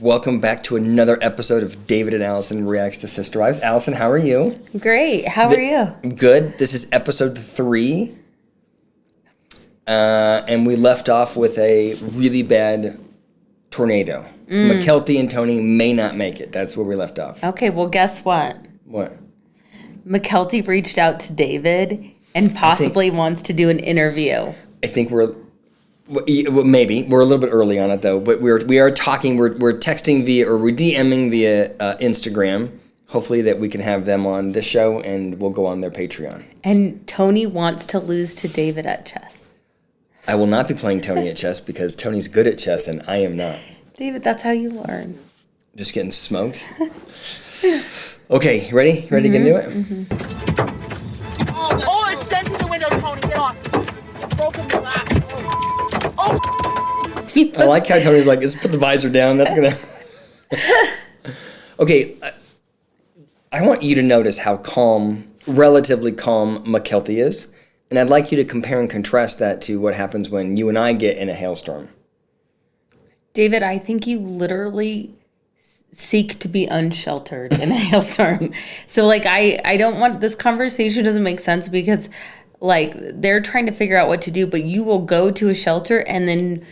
Welcome back to another episode of David and Allison Reacts to Sister Wives. Allison, how are you? Great. How are you? Good. This is episode 3. And we left off with a really bad tornado. Mykelti and Tony may not make it. That's where we left off. Okay, well, guess what? What? Mykelti reached out to David and possibly wants to do an interview. I think maybe. We're a little bit early on it, though. But we are talking, we're texting we're DMing via Instagram. Hopefully that we can have them on this show and we'll go on their Patreon. And Tony wants to lose to David at chess. I will not be playing Tony at chess because Tony's good at chess and I am not. David, that's how you learn. Just getting smoked. Okay, ready? Ready to get into it? Oh, it's dent in the window, Tony. Get off. It's broken the glass. Oh. I like how Tony's like, let's put the visor down. That's gonna... Okay, I want you to notice how relatively calm Mykelti is. And I'd like you to compare and contrast that to what happens when you and I get in a hailstorm. David, I think you literally seek to be unsheltered in a hailstorm. So, like, I don't want, this conversation doesn't make sense because, like, they're trying to figure out what to do, but you will go to a shelter and then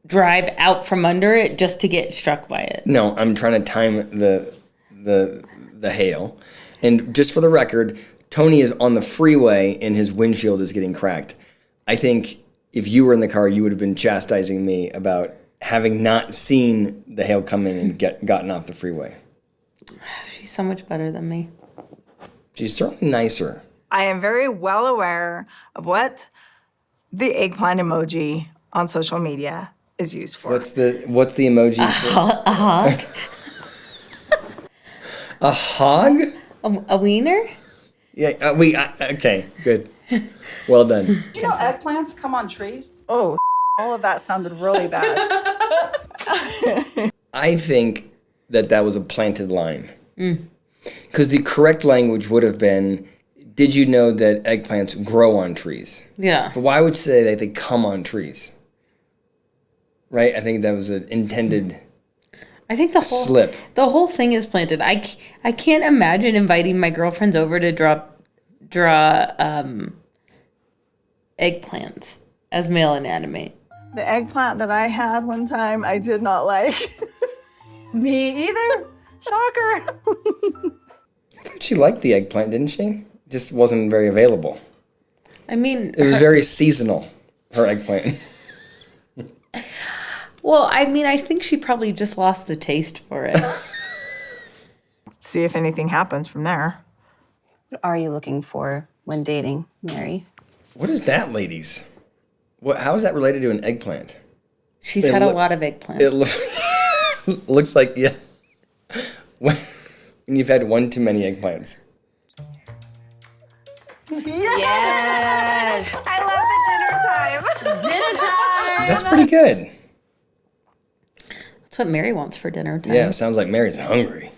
drive out from under it just to get struck by it. No, I'm trying to time the hail. And just for the record, Tony is on the freeway and his windshield is getting cracked. I think if you were in the car, you would have been chastising me about having not seen the hail coming and gotten off the freeway. She's so much better than me. She's certainly nicer. I am very well aware of what the eggplant emoji on social media is used for. What's the emoji for? A hog? A hog? A wiener? Yeah, okay, good. Well done. Do you know eggplants come on trees? Oh, all of that sounded really bad. I think that was a planted line. Because the correct language would have been, did you know that eggplants grow on trees? Yeah. But why would you say that they come on trees? Right? I think that was an intended I think the whole thing is planted. I can't imagine inviting my girlfriends over to draw eggplants as male anatomy. The eggplant that I had one time, I did not like. Me either. Shocker. I thought she liked the eggplant, didn't she? Just wasn't very available. I mean, it was very seasonal, her eggplant. Well, I mean, I think she probably just lost the taste for it. See if anything happens from there. What are you looking for when dating, Meri? What is that, ladies? How is that related to an eggplant? She's had a lot of eggplant. It looks like, yeah. When you've had one too many eggplants. Yes! I love the dinner time. Dinner time! That's pretty good. That's what Meri wants for dinner time. Yeah, sounds like Meri's hungry.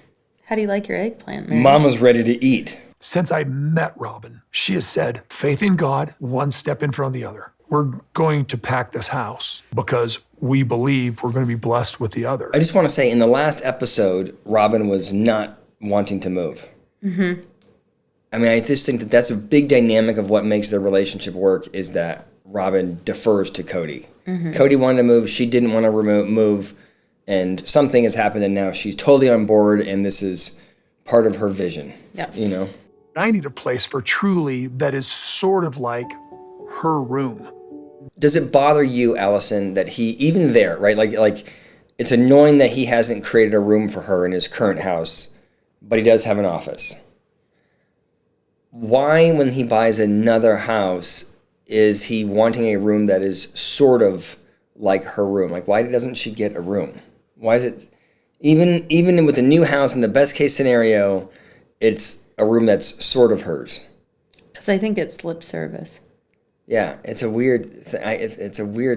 How do you like your eggplant, Meri? Mama's ready to eat. Since I met Robyn, she has said, faith in God, one step in front of the other. We're going to pack this house because we believe we're going to be blessed with the other. I just want to say, in the last episode, Robyn was not wanting to move. Mm-hmm. I mean, I just think that's a big dynamic of what makes their relationship work is that Robyn defers to Kody. Mm-hmm. Kody wanted to move. She didn't want to move. And something has happened, and now she's totally on board, and this is part of her vision. Yeah. You know? I need a place for Truly that is sort of like her room. Does it bother you, Allison, that he, even there, right? Like it's annoying that he hasn't created a room for her in his current house, but he does have an office. Why, when he buys another house, is he wanting a room that is sort of like her room? Like, why doesn't she get a room? Why is it, even with the new house in the best case scenario, it's a room that's sort of hers? Because I think it's lip service. Yeah, it's a weird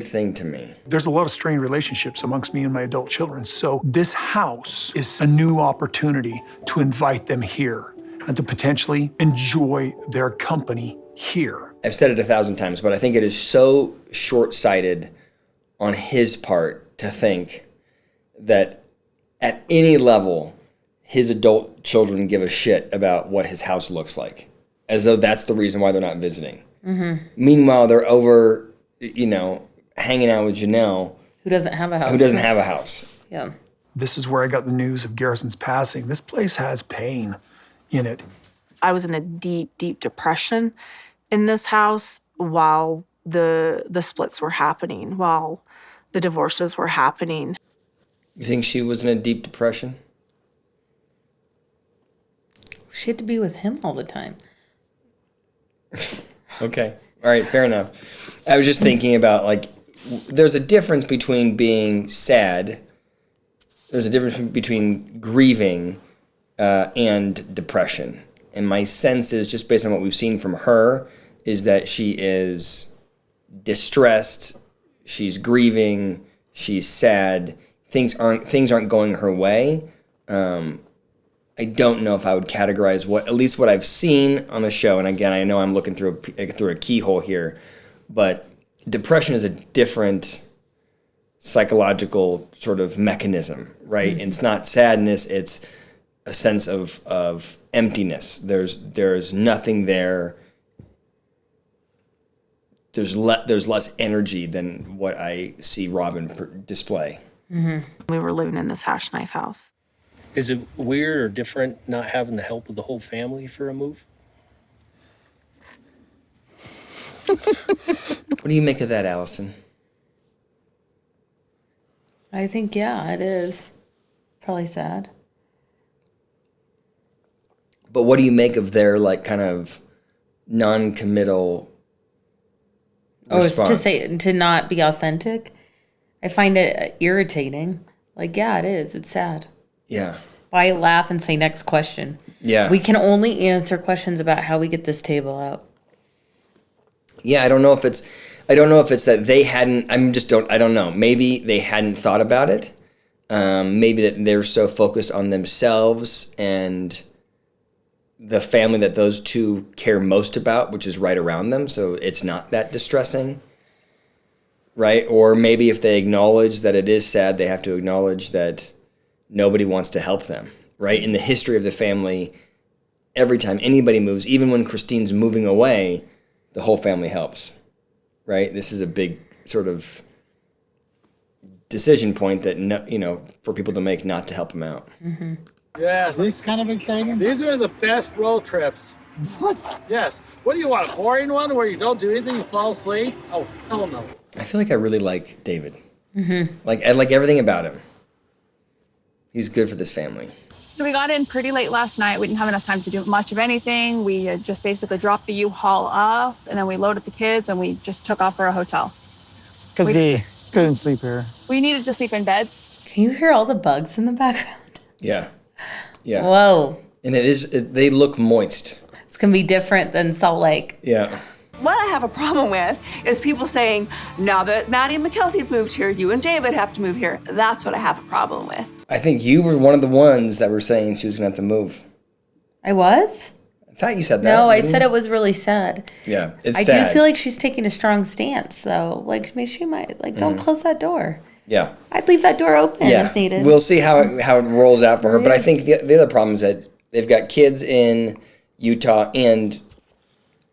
thing to me. There's a lot of strained relationships amongst me and my adult children, so this house is a new opportunity to invite them here and to potentially enjoy their company here. I've said it 1,000 times, but I think it is so short-sighted on his part to think that at any level, his adult children give a shit about what his house looks like, as though that's the reason why they're not visiting. Mm-hmm. Meanwhile, they're over, hanging out with Janelle, Who doesn't have a house. who doesn't have a house. Yeah. This is where I got the news of Garrison's passing. This place has pain in it. I was in a deep, deep depression in this house while the splits were happening, while the divorces were happening. You think she was in a deep depression? She had to be with him all the time. Okay. All right, fair enough. I was just thinking about, there's a difference between being sad. There's a difference between grieving and depression. And my sense is, just based on what we've seen from her, is that she is distressed, she's grieving, she's sad. Things aren't going her way. I don't know if I would categorize at least what I've seen on the show. And again, I know I'm looking through a keyhole here, but depression is a different psychological sort of mechanism, right? Mm-hmm. It's not sadness; it's a sense of emptiness. There's nothing there. There's less energy than what I see Robyn display. Mm-hmm. We were living in this hash knife house. Is it weird or different not having the help of the whole family for a move? What do you make of that, Allison? I think, yeah, it is. Probably sad. But what do you make of their, kind of non-committal response? To not be authentic? I find it irritating. Yeah, it is. It's sad. Yeah. Why laugh and say next question? Yeah. We can only answer questions about how we get this table out. Yeah, I don't know if it's that they hadn't. I don't know. Maybe they hadn't thought about it. Maybe that they're so focused on themselves and the family that those two care most about, which is right around them. So it's not that distressing, right? Or maybe if they acknowledge that it is sad, they have to acknowledge that nobody wants to help them, right? In the history of the family, every time anybody moves, even when Christine's moving away, the whole family helps, right? This is a big sort of decision point that, for people to make not to help them out. Mm-hmm. Yes. This is kind of exciting. These are the best road trips. What? Yes. What do you want, a boring one where you don't do anything, you fall asleep? Oh, hell no. I feel like I really like David. Mm-hmm. I like everything about him. He's good for this family. So we got in pretty late last night. We didn't have enough time to do much of anything. We just basically dropped the U-Haul off, and then we loaded the kids, and we just took off for a hotel. Because we couldn't sleep here. We needed to sleep in beds. Can you hear all the bugs in the background? Yeah. Yeah. Whoa. And they look moist. It's going to be different than Salt Lake. Yeah. What I have a problem with is people saying, now that Maddie and Mykelti have moved here, you and David have to move here. That's what I have a problem with. I think you were one of the ones that were saying she was going to have to move. I was? I thought you said that. No, I said it was really sad. Yeah, it's sad. I do feel like she's taking a strong stance, though. She might, don't close that door. Yeah. I'd leave that door open if needed. We'll see how it rolls out for her. But I think the other problem is that they've got kids in Utah and,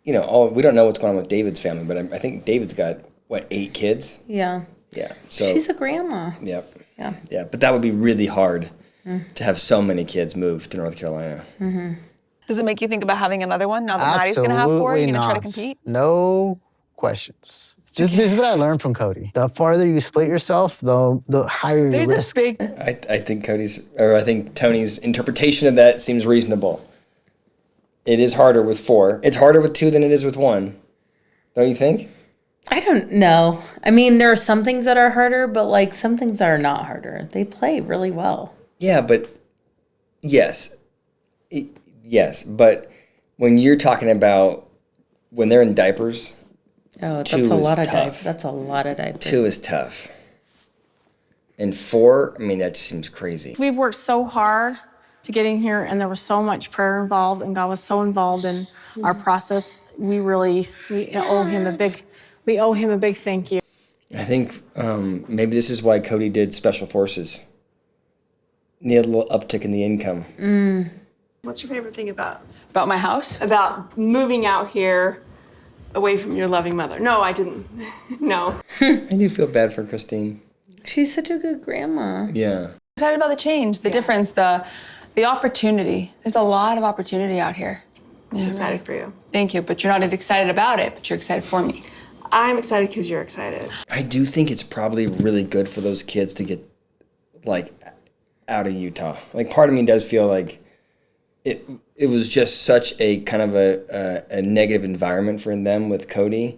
we don't know what's going on with David's family, but I think David's got, 8 kids? Yeah. Yeah. So she's a grandma. Yep. Yeah. Yeah, but that would be really hard to have so many kids move to North Carolina. Mm-hmm. Does it make you think about having another one now that Maddie's going to have 4? Are you going to try to compete? No questions. This is what I learned from Kody. The farther you split yourself, the higher your risk. I think Tony's interpretation of that seems reasonable. It is harder with 4. It's harder with 2 than it is with 1. Don't you think? I don't know. I mean, there are some things that are harder, but some things that are not harder. They play really well. Yeah, but yes. Yes, but when you're talking about when they're in diapers, that's a lot of diapers. That's a lot of diapers. 2 is tough. And 4, that just seems crazy. We've worked so hard to get in here, and there was so much prayer involved, and God was so involved in our process. We owe him a big thank you. I think maybe this is why Kody did Special Forces. need a little uptick in the income. What's your favorite thing about my house? About moving out here away from your loving mother? No, I didn't. No. I do feel bad for Christine. She's such a good grandma. Yeah. Excited about the change, the difference, the opportunity. There's a lot of opportunity out here. I'm excited for you. Thank you, but you're not excited about it, but you're excited for me. I'm excited because you're excited. I do think it's probably really good for those kids to get, like, out of Utah. Like, part of me does feel like it was just such a kind of a negative environment for them with Kody.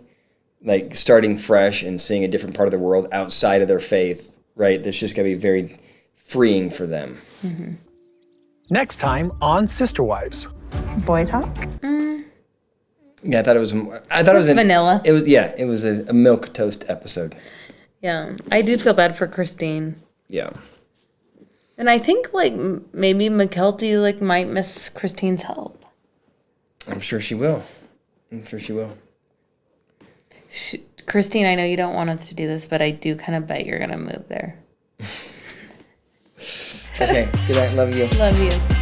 Like, starting fresh and seeing a different part of the world outside of their faith, right? That's just going to be very freeing for them. Mm-hmm. Next time on Sister Wives. Boy talk? Yeah, I thought it was vanilla. It was a milk toast episode. Yeah, I do feel bad for Christine. Yeah. And I think, like, maybe Mykelti, like, might miss Christine's help. I'm sure she will. Christine, I know you don't want us to do this, but I do kind of bet you're going to move there. Okay, good night. Love you. Love you.